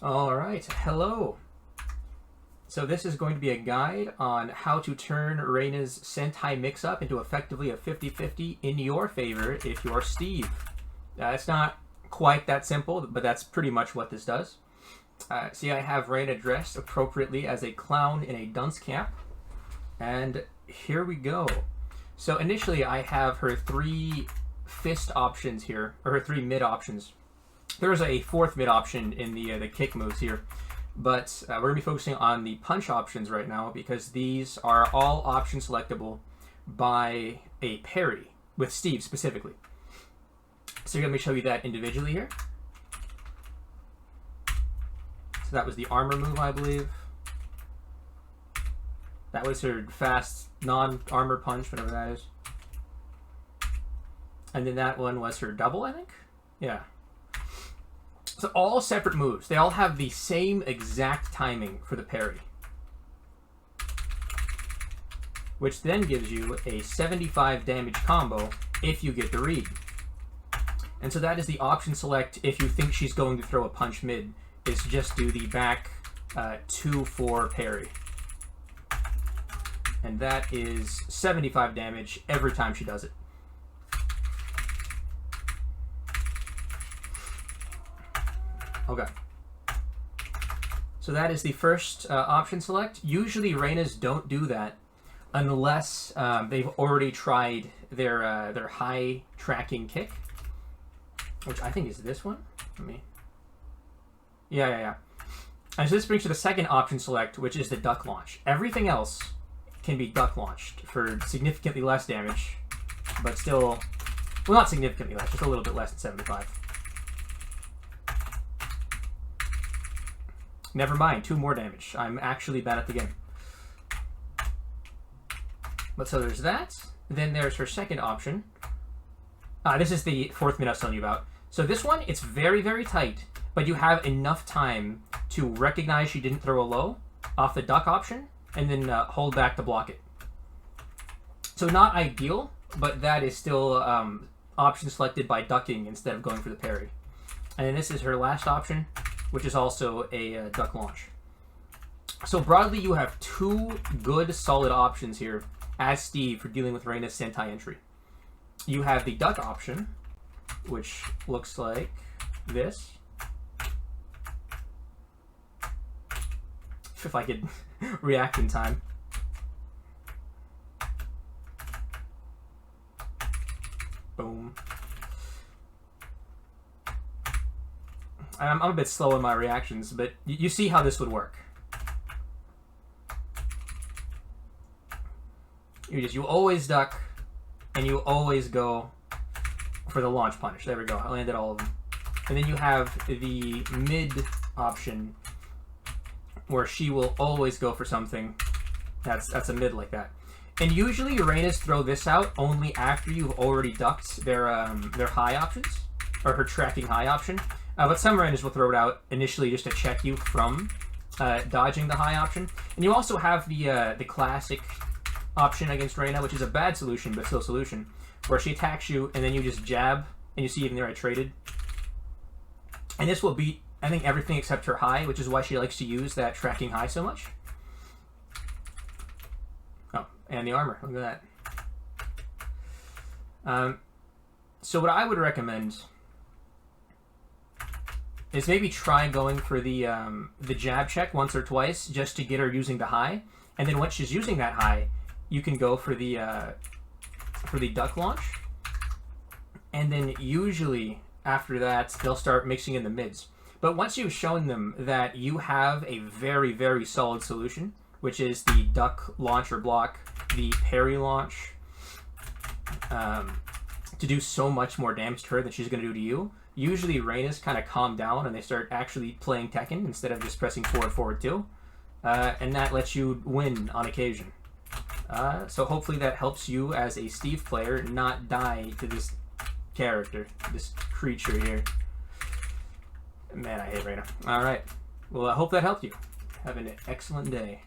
Alright, hello. So this is going to be a guide on how to turn Reinas Sentai mix-up into effectively a 50-50 in your favor if you're Steve. It's not quite that simple, but that's pretty much what this does. See, I have Reina dressed appropriately as a clown in a dunce cap. And here we go. So initially I have her 3 fist options here, or her 3 mid options. There's a 4th mid option in the kick moves here, but we're going to be focusing on the punch options right now because these are all option selectable by a parry, with Steve specifically. So let me show you that individually here. So that was the armor move, I believe. That was her fast non-armor punch, whatever that is. And then that one was her double, I think? Yeah. So all separate moves. They all have the same exact timing for the parry. Which then gives you a 75 damage combo if you get the read. And so that is the option select if you think she's going to throw a punch mid, is just do the back 2-4 parry. And that is 75 damage every time she does it. Okay. So that is the first option select. Usually Reinas don't do that unless they've already tried their high tracking kick, which I think is this one. Yeah. And so this brings to the second option select, which is the duck launch. Everything else can be duck launched for significantly less damage, but still, well, not significantly less, just a little bit less than 75. Never mind, 2 more damage. I'm actually bad at the game. But so there's that. Then there's her second option. This is the 4th mid I was telling you about. So this one, it's very, very tight, but you have enough time to recognize she didn't throw a low off the duck option, and then hold back to block it. So not ideal, but that is still option selected by ducking instead of going for the parry. And then this is her last option, which is also a duck launch. So broadly, you have 2 good, solid options here as Steve for dealing with Reinas Sentai entry. You have the duck option, which looks like this. If I could react in time. Boom. I'm a bit slow in my reactions, but you see how this would work. You always duck, and you always go for the launch punish. There we go. I landed all of them. And then you have the mid option, where she will always go for something that's a mid like that. And usually Reinas throw this out only after you've already ducked their high options, or her tracking high option. But some Reinas will throw it out initially just to check you from dodging the high option. And you also have the classic option against Reina, which is a bad solution, but still a solution, where she attacks you and then you just jab, and you see even there I traded. And this will beat, I think, everything except her high, which is why she likes to use that tracking high so much. Oh, and the armor, look at that. So what I would recommend is maybe try going for the jab check once or twice just to get her using the high, and then once she's using that high, you can go for the duck launch, and then usually after that they'll start mixing in the mids. But once you've shown them that you have a very, very solid solution, which is the duck launch or block, the parry launch, to do so much more damage to her than she's going to do to you, usually Reinas kind of calm down and they start actually playing Tekken instead of just pressing forward, forward 2. And that lets you win on occasion. So hopefully that helps you as a Steve player not die to this character, this creature here. Man, I hate Reina. Alright. Well, I hope that helped you. Have an excellent day.